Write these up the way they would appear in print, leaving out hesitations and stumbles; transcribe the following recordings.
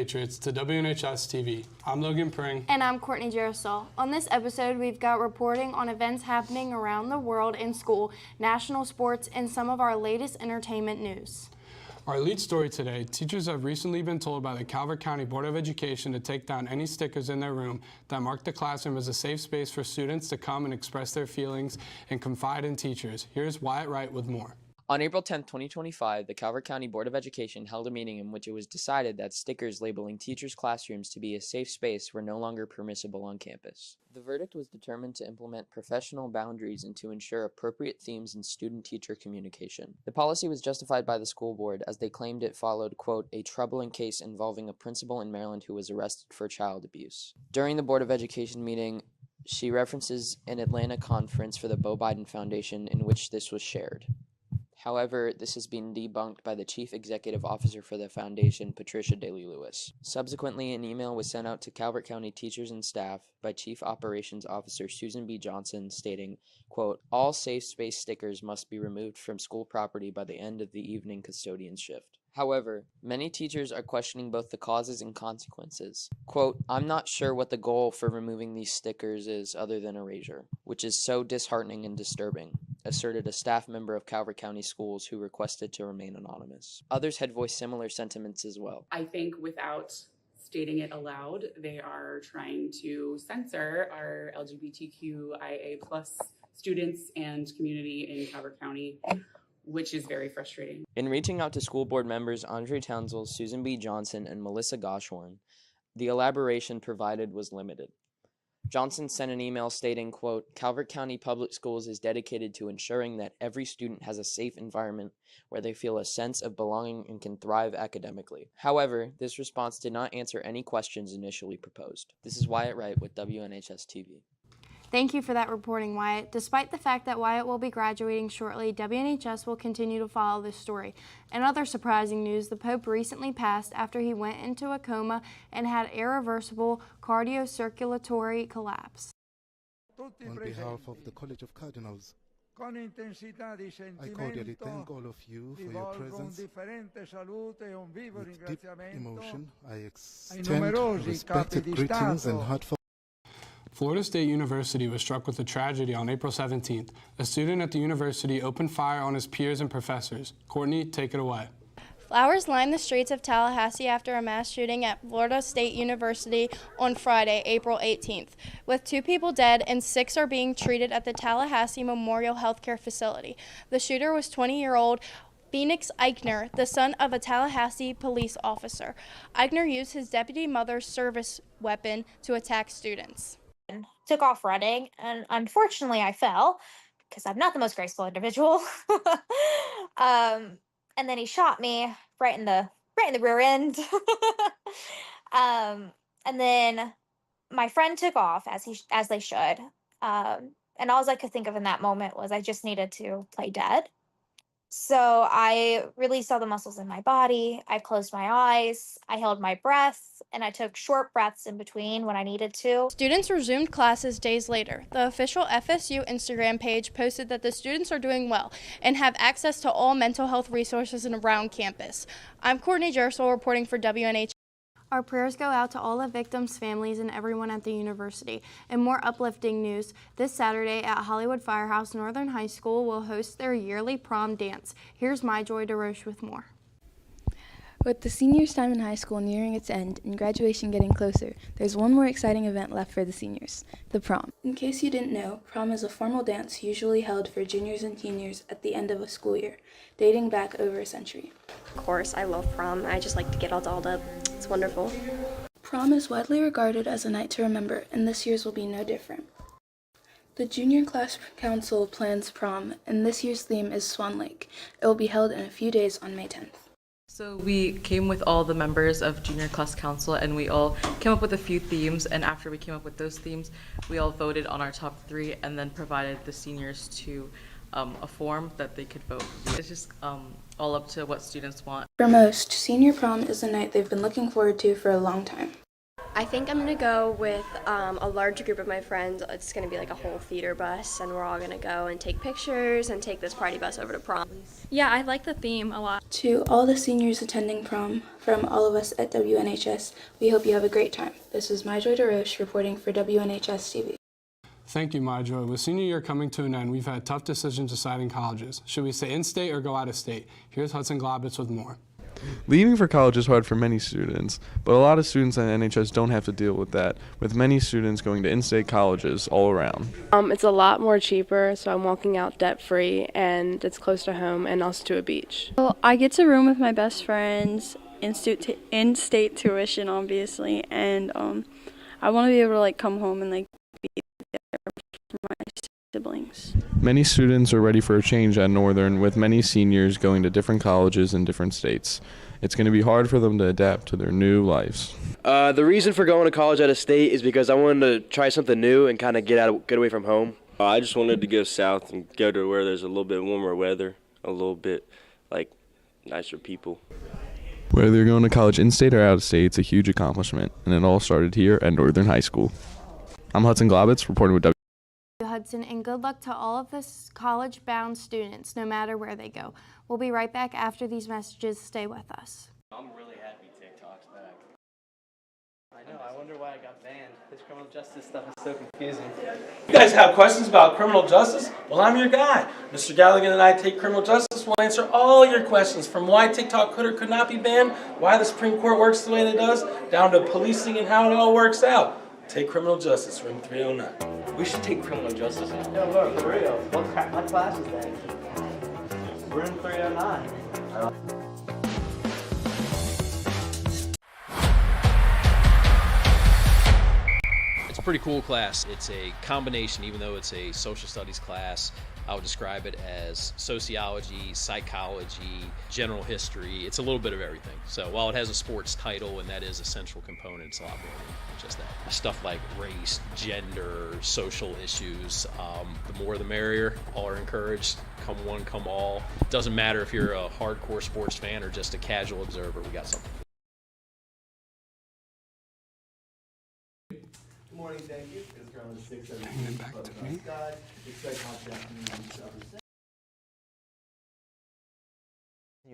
Patriots to WNHS-TV. I'm Logan Pring. And I'm Courtney Jerel. On this episode, we've got reporting on events happening around the world in school, national sports, and some of our latest entertainment news. Our lead story today, teachers have recently been told by the Calvert County Board of Education to take down any stickers in their room that mark the classroom as a safe space for students to come and express their feelings and confide in teachers. Here's Wyatt Wright with more. On April 10, 2025, the Calvert County Board of Education held a meeting in which it was decided that stickers labeling teachers' classrooms to be a safe space were no longer permissible on campus. The verdict was determined to implement professional boundaries and to ensure appropriate themes in student-teacher communication. The policy was justified by the school board as they claimed it followed, quote, a troubling case involving a principal in Maryland who was arrested for child abuse. During the Board of Education meeting, she references an Atlanta conference for the Beau Biden Foundation in which this was shared. However, this has been debunked by the Chief Executive Officer for the Foundation, Patricia Daly-Lewis. Subsequently, an email was sent out to Calvert County teachers and staff by Chief Operations Officer Susan B. Johnson stating, quote, all safe space stickers must be removed from school property by the end of the evening custodian shift. However, many teachers are questioning both the causes and consequences. Quote, I'm not sure what the goal for removing these stickers is other than erasure, which is so disheartening and disturbing, asserted a staff member of Calvert County Schools who requested to remain anonymous. Others had voiced similar sentiments as well. I think without stating it aloud, they are trying to censor our LGBTQIA+ students and community in Calvert County, which is very frustrating. In reaching out to school board members Andre Townsville, Susan B. Johnson, and Melissa Goshorn, the elaboration provided was limited. Johnson sent an email stating, quote, Calvert County Public Schools is dedicated to ensuring that every student has a safe environment where they feel a sense of belonging and can thrive academically. However, this response did not answer any questions initially proposed. This is Wyatt Wright with WNHS-TV. Thank you for that reporting, Wyatt. Despite the fact that Wyatt will be graduating shortly, WNHS will continue to follow this story. In other surprising news, the Pope recently passed after he went into a coma and had irreversible cardiocirculatory collapse. On behalf of the College of Cardinals, I cordially thank all of you for your presence. With deep emotion, I extend respected greetings and heartfelt. Florida State University was struck with a tragedy on April 17th. A student at the university opened fire on his peers and professors. Courtney, take it away. Flowers lined the streets of Tallahassee after a mass shooting at Florida State University on Friday, April 18th. With 2 people dead and 6 are being treated at the Tallahassee Memorial Healthcare Facility. The shooter was 20-year-old Phoenix Eichner, the son of a Tallahassee police officer. Eichner used his deputy mother's service weapon to attack students. Took off running, and unfortunately I fell because I'm not the most graceful individual. And then he shot me right in the rear end. And then my friend took off as they should. And all I could think of in that moment was I just needed to play dead. So I released all the muscles in my body. I closed my eyes. I held my breath, and I took short breaths in between when I needed to. Students resumed classes days later. The official FSU Instagram page posted that the students are doing well and have access to all mental health resources around campus. I'm Courtney Jerel reporting for WNHS. Our prayers go out to all the victims' families and everyone at the university. And more uplifting news, this Saturday at Hollywood Firehouse Northern High School will host their yearly prom dance. Here's My Joy DeRoche with more. With the seniors' time in high school nearing its end and graduation getting closer, there's one more exciting event left for the seniors, the prom. In case you didn't know, prom is a formal dance usually held for juniors and seniors at the end of a school year, dating back over a century. Of course, I love prom. I just like to get all dolled up. It's wonderful. Prom is widely regarded as a night to remember, and this year's will be no different. The Junior Class Council plans prom, and this year's theme is Swan Lake. It will be held in a few days on May 10th. So we came with all the members of Junior Class Council, and we all came up with a few themes, and after we came up with those themes, we all voted on our top 3 and then provided the seniors to a form that they could vote. It's just all up to what students want. For most, senior prom is a night they've been looking forward to for a long time. I think I'm gonna go with a large group of my friends. It's gonna be like a whole theater bus, and we're all gonna go and take pictures and take this party bus over to prom. Yeah, I like the theme a lot. To all the seniors attending prom, from all of us at WNHS, we hope you have a great time. This is Myjoy DeRoche reporting for WNHS-TV. Thank you, Myjoy. With senior year coming to an end, we've had tough decisions deciding colleges. Should we stay in-state or go out of state? Here's Hudson Glavitz with more. Leaving for college is hard for many students, but a lot of students at NHS don't have to deal with that, with many students going to in-state colleges all around. It's a lot more cheaper, so I'm walking out debt-free, and it's close to home and also to a beach. Well, I get to room with my best friends, in-state tuition, obviously, and I want to be able to like come home and like be there for my siblings. Many students are ready for a change at Northern, with many seniors going to different colleges in different states. It's going to be hard for them to adapt to their new lives. The reason for going to college out of state is because I wanted to try something new and kind of get away from home. I just wanted to go south and go to where there's a little bit warmer weather, a little bit like nicer people. Whether you're going to college in-state or out of state, it's a huge accomplishment, and it all started here at Northern High School. I'm Hudson Glavitz, reporting with Hudson, and good luck to all of the college-bound students, no matter where they go. We'll be right back after these messages. Stay with us. I'm really happy TikTok's back. I know, I wonder why I got banned. This criminal justice stuff is so confusing. You guys have questions about criminal justice? Well, I'm your guy. Mr. Galligan and I take criminal justice. We'll answer all your questions, from why TikTok could or could not be banned, why the Supreme Court works the way it does, down to policing and how it all works out. Take criminal justice, room 309. We should take criminal justice now. No, look, for real. What class is that? Room 309. It's a pretty cool class. It's a combination, even though it's a social studies class, I would describe it as sociology, psychology, general history. It's a little bit of everything. So while it has a sports title and that is a central component, it's a lot more than just that. Stuff like race, gender, social issues, the more the merrier. All are encouraged. Come one, come all. Doesn't matter if you're a hardcore sports fan or just a casual observer, we got something. Good morning, thank you. It's around 6:00. Hanging back to me.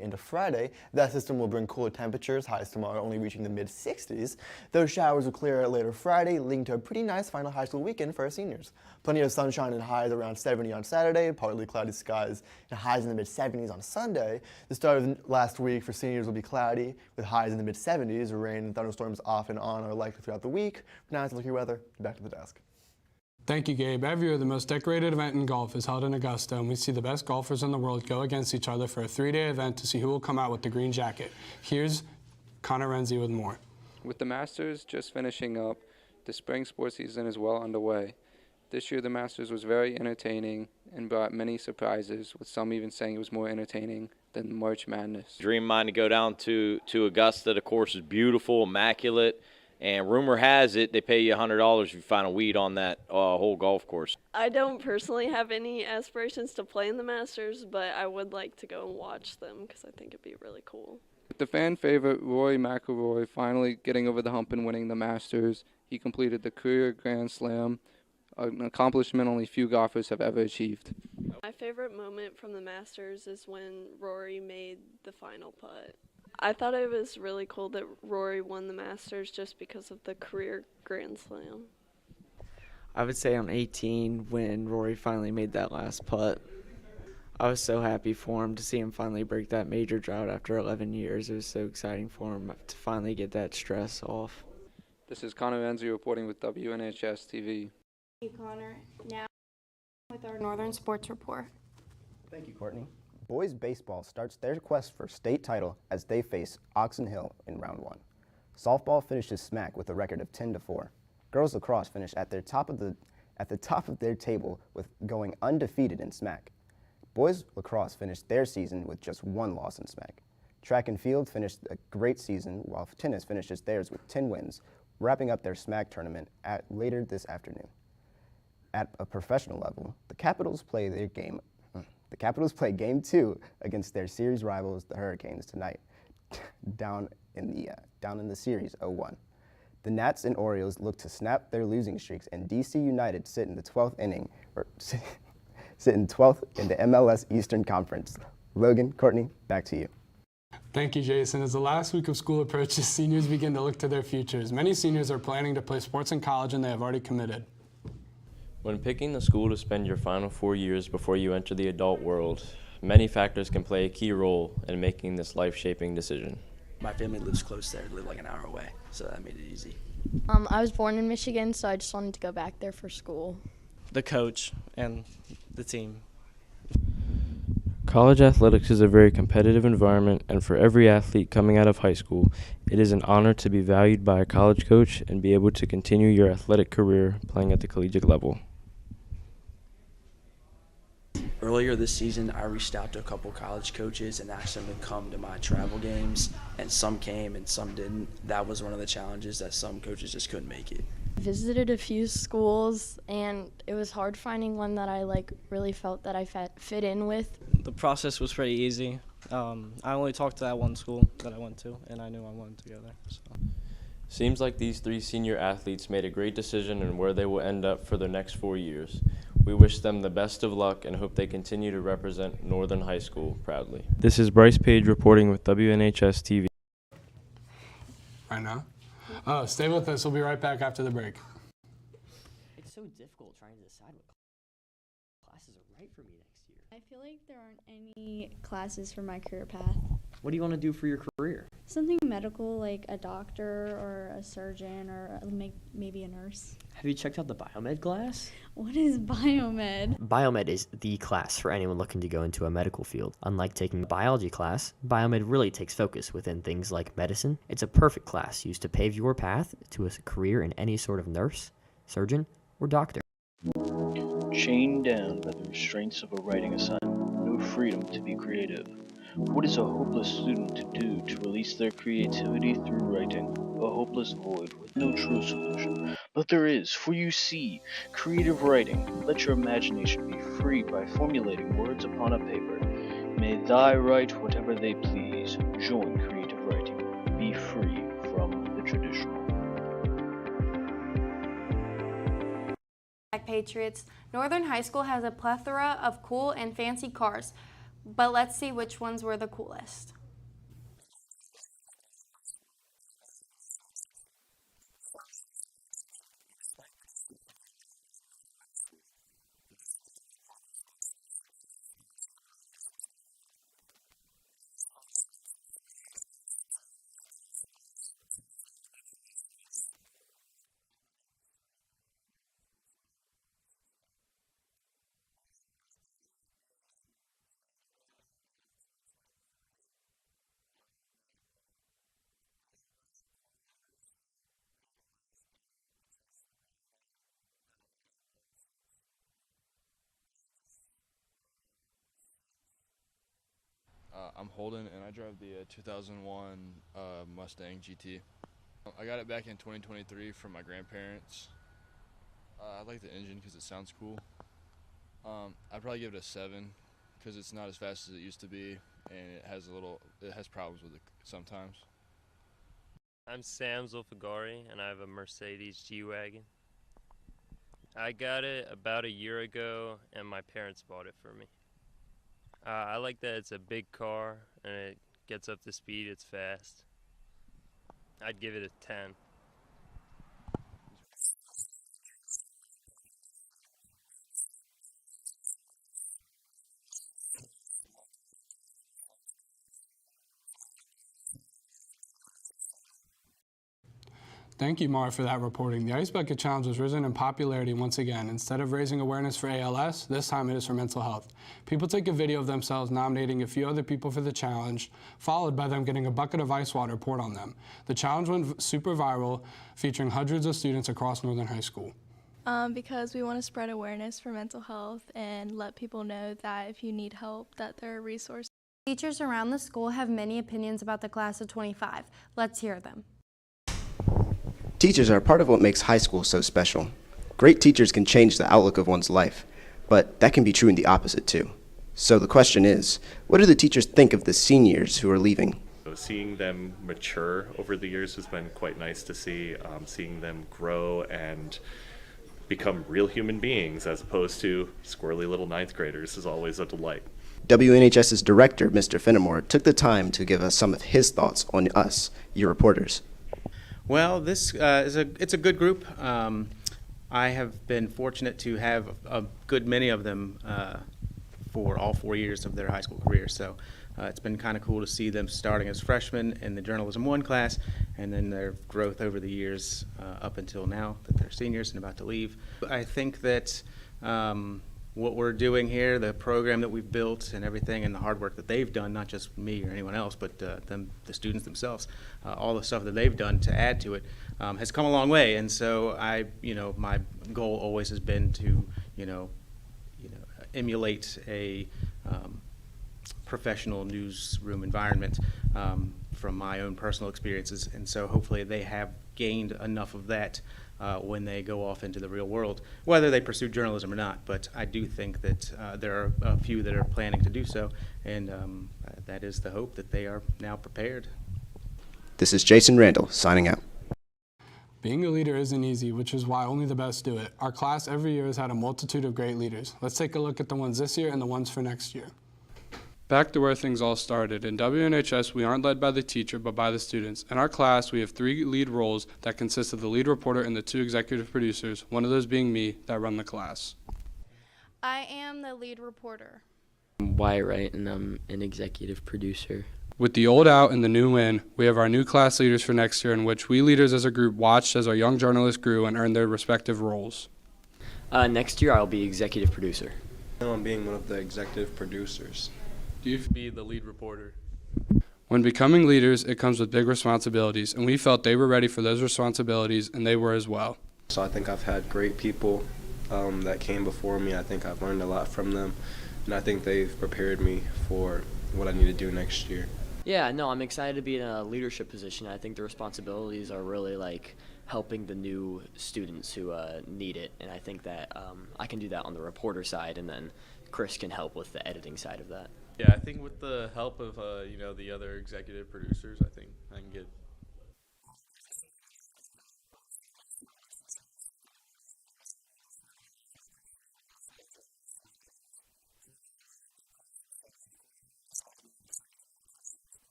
Into Friday, that system will bring cooler temperatures, highs tomorrow only reaching the mid-60s. Those showers will clear out later Friday, leading to a pretty nice final high school weekend for our seniors. Plenty of sunshine and highs around 70 on Saturday, partly cloudy skies and highs in the mid-70s on Sunday. The start of last week for seniors will be cloudy, with highs in the mid-70s. Rain and thunderstorms off and on are likely throughout the week. For now, it's Lucky Weather. Back to the desk. Thank you, Gabe. Every year, the most decorated event in golf is held in Augusta, and we see the best golfers in the world go against each other for a 3-day event to see who will come out with the green jacket. Here's Connor Renzi with more. With the Masters just finishing up, the spring sports season is well underway. This year, the Masters was very entertaining and brought many surprises, with some even saying it was more entertaining than March Madness. Dream of mine to go down to Augusta. The course is beautiful, immaculate. And rumor has it they pay you $100 if you find a weed on that whole golf course. I don't personally have any aspirations to play in the Masters, but I would like to go and watch them because I think it'd be really cool. With the fan favorite Rory McIlroy finally getting over the hump and winning the Masters, he completed the career Grand Slam, an accomplishment only few golfers have ever achieved. My favorite moment from the Masters is when Rory made the final putt. I thought it was really cool that Rory won the Masters just because of the career Grand Slam. I would say I'm 18 when Rory finally made that last putt. I was so happy for him to see him finally break that major drought after 11 years. It was so exciting for him to finally get that stress off. This is Connor Renzi reporting with WNHS-TV. Thank you, Connor. Now with our Northern Sports Report. Thank you, Courtney. Boys baseball starts their quest for state title as they face Oxon Hill in round 1. Softball finishes SMAC with a record of 10-4. Girls lacrosse finished at the top of their table with going undefeated in SMAC. Boys lacrosse finished their season with just 1 loss in SMAC. Track and field finished a great season, while tennis finishes theirs with 10 wins, wrapping up their SMAC tournament later this afternoon. At a professional level, the Capitals play Game 2 against their series rivals, the Hurricanes, tonight, down in the series 0-1. The Nats and Orioles look to snap their losing streaks, and DC United sit in the 12th inning, or sit in 12th in the MLS Eastern Conference. Logan, Courtney, back to you. Thank you, Jason. As the last week of school approaches, seniors begin to look to their futures. Many seniors are planning to play sports in college, and they have already committed. When picking the school to spend your final 4 years before you enter the adult world, many factors can play a key role in making this life-shaping decision. My family lives close there, live like an hour away, so that made it easy. I was born in Michigan, so I just wanted to go back there for school. The coach and the team. College athletics is a very competitive environment, and for every athlete coming out of high school, it is an honor to be valued by a college coach and be able to continue your athletic career playing at the collegiate level. Earlier this season, I reached out to a couple college coaches and asked them to come to my travel games, and some came and some didn't. That was one of the challenges, that some coaches just couldn't make it. Visited a few schools, and it was hard finding one that I really felt that I fit in with. The process was pretty easy. I only talked to that one school that I went to, and I knew I wanted to go there. So. Seems like these 3 senior athletes made a great decision on where they will end up for their next 4 years. We wish them the best of luck and hope they continue to represent Northern High School proudly. This is Bryce Page reporting with WNHS-TV. Right now? Oh, stay with us. We'll be right back after the break. It's so difficult trying to decide what classes are right for me next year. I feel like there aren't any classes for my career path. What do you want to do for your career? Something medical, like a doctor or a surgeon or maybe a nurse. Have you checked out the biomed class? What is biomed? Biomed is the class for anyone looking to go into a medical field. Unlike taking a biology class, biomed really takes focus within things like medicine. It's a perfect class used to pave your path to a career in any sort of nurse, surgeon, or doctor. Chained down by the restraints of a writing assignment, no freedom to be creative. What is a hopeless student to do to release their creativity through writing? A hopeless void with no true solution. But there is, for you see, creative writing. Let your imagination be free by formulating words upon a paper. May thy write whatever they please. Join creative writing. Be free from the traditional. Patriots, Northern High School has a plethora of cool and fancy cars. But let's see which ones were the coolest. I'm Holden, and I drive the 2001 Mustang GT. I got it back in 2023 from my grandparents. I like the engine because it sounds cool. I'd probably give it a 7 because it's not as fast as it used to be, and it has problems with it sometimes. I'm Sam Zulfagari, and I have a Mercedes G-Wagon. I got it about a year ago, and my parents bought it for me. I like that it's a big car, and it gets up to speed, it's fast. I'd give it a 10. Thank you, Mara, for that reporting. The Ice Bucket Challenge has risen in popularity once again. Instead of raising awareness for ALS, this time it is for mental health. People take a video of themselves nominating a few other people for the challenge, followed by them getting a bucket of ice water poured on them. The challenge went super viral, featuring hundreds of students across Northern High School. Because we want to spread awareness for mental health and let people know that if you need help, that there are resources. Teachers around the school have many opinions about the class of 25. Let's hear them. Teachers are part of what makes high school so special. Great teachers can change the outlook of one's life, but that can be true in the opposite too. So the question is, what do the teachers think of the seniors who are leaving? So seeing them mature over the years has been quite nice to see. Seeing them grow and become real human beings as opposed to squirrely little ninth graders is always a delight. WNHS's director, Mr. Fenimore, took the time to give us some of his thoughts on us, your reporters. Well, this it's a good group. I have been fortunate to have a good many of them for all 4 years of their high school career. So it's been kind of cool to see them starting as freshmen in the Journalism 1 class, and then their growth over the years up until now that they're seniors and about to leave. I think that what we're doing here, the program that we've built and everything, and the hard work that they've done, not just me or anyone else, but the students themselves, all the stuff that they've done to add to it has come a long way. And so my goal always has been to, emulate a professional newsroom environment from my own personal experiences. And so hopefully they have gained enough of that when they go off into the real world, whether they pursue journalism or not. But I do think that there are a few that are planning to do so, and that is the hope that they are now prepared. This is Jason Randall signing out. Being a leader isn't easy, which is why only the best do it. Our class every year has had a multitude of great leaders. Let's take a look at the ones this year and the ones for next year. Back to where things all started. In WNHS, we aren't led by the teacher, but by the students. In our class, we have 3 lead roles that consist of the lead reporter and the 2 executive producers, one of those being me, that run the class. I am the lead reporter. I'm Wyatt Wright, and I'm an executive producer. With the old out and the new in, we have our new class leaders for next year, in which we leaders as a group watched as our young journalists grew and earned their respective roles. Next year, I'll be executive producer. I'm being one of the executive producers. You be the lead reporter. When becoming leaders, it comes with big responsibilities, and we felt they were ready for those responsibilities, and they were as well. So I think I've had great people that came before me. I think I've learned a lot from them, and I think they've prepared me for what I need to do next year. Yeah, no, I'm excited to be in a leadership position. I think the responsibilities are really helping the new students who need it, and I think that I can do that on the reporter side, and then Chris can help with the editing side of that. Yeah, I think with the help of the other executive producers, I think I can get.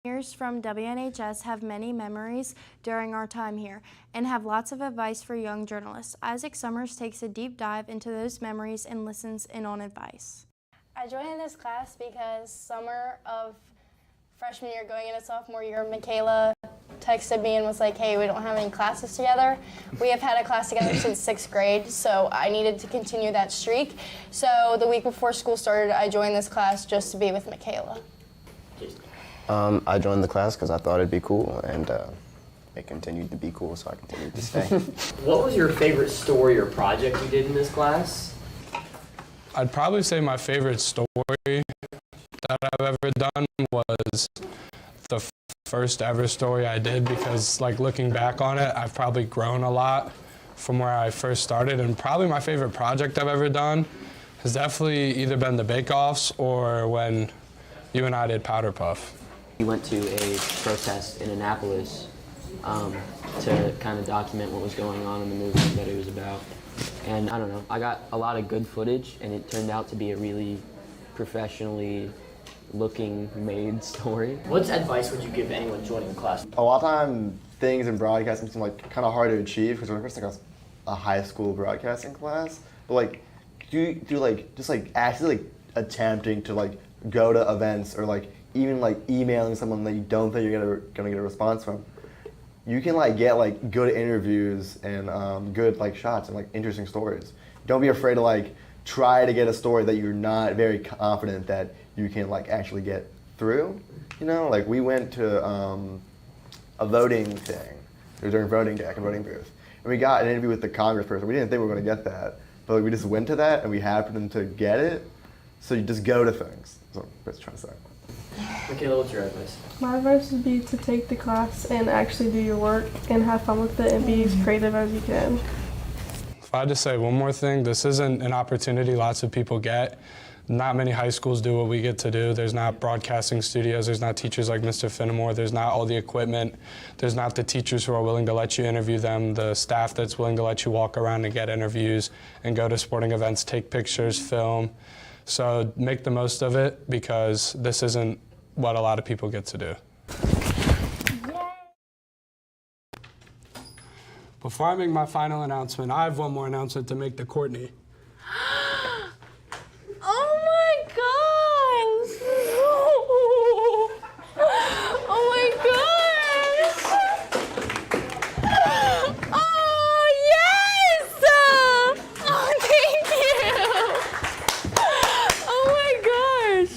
Seniors from WNHS have many memories during our time here and have lots of advice for young journalists. Isaac Summers takes a deep dive into those memories and listens in on advice. I joined this class because summer of freshman year going into sophomore year, Michaela texted me and was like, hey, we don't have any classes together. We have had a class together since 6th grade, so I needed to continue that streak. So the week before school started, I joined this class just to be with Michaela. I joined the class because I thought it'd be cool, and it continued to be cool, so I continued to stay. What was your favorite story or project you did in this class? I'd probably say my favorite story that I've ever done was the first ever story I did, because looking back on it, I've probably grown a lot from where I first started, and probably my favorite project I've ever done has definitely either been the bake-offs or when you and I did Powder Puff. We went to a protest in Annapolis to kind of document what was going on in the movement that it was about. And I don't know, I got a lot of good footage, and it turned out to be a really professionally looking made story. What advice would you give anyone joining the class? A lot of time, things in broadcasting seem kind of hard to achieve because we're just a high school broadcasting class. But actually attempting to go to events or even emailing someone that you don't think you're gonna get a response from, you can get good interviews and good shots and interesting stories. Don't be afraid to try to get a story that you're not very confident that you can actually get through. We went to a voting thing. It was during voting day, a voting booth, and we got an interview with the congressperson. We didn't think we were gonna get that, but we just went to that and we happened to get it. So you just go to things. So let's try to say. Michaela, what's your advice? My advice would be to take the class and actually do your work and have fun with it and be as creative as you can. If I had to say one more thing, this isn't an opportunity lots of people get. Not many high schools do what we get to do. There's not broadcasting studios. There's not teachers like Mr. Finnemore. There's not all the equipment. There's not the teachers who are willing to let you interview them, the staff that's willing to let you walk around and get interviews and go to sporting events, take pictures, film. So make the most of it, because this isn't what a lot of people get to do. Before I make my final announcement, I have one more announcement to make to Courtney. Oh my gosh! Oh my gosh! Oh yes! Oh, thank you! Oh my gosh!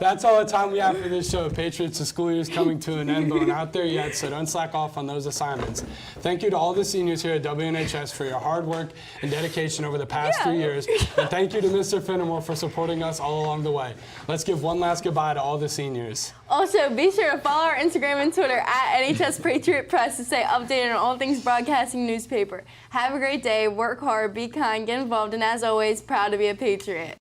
That's all the time we have for this show. Patriots, the school year is coming to an end, but we're not there yet, so don't slack off on those assignments. Thank you to all the seniors here at WNHS for your hard work and dedication over the past 3 years. And thank you to Mr. Finnemore for supporting us all along the way. Let's give one last goodbye to all the seniors. Also, be sure to follow our Instagram and Twitter at NHS Patriot Press to stay updated on all things broadcasting newspaper. Have a great day, work hard, be kind, get involved, and as always, proud to be a Patriot.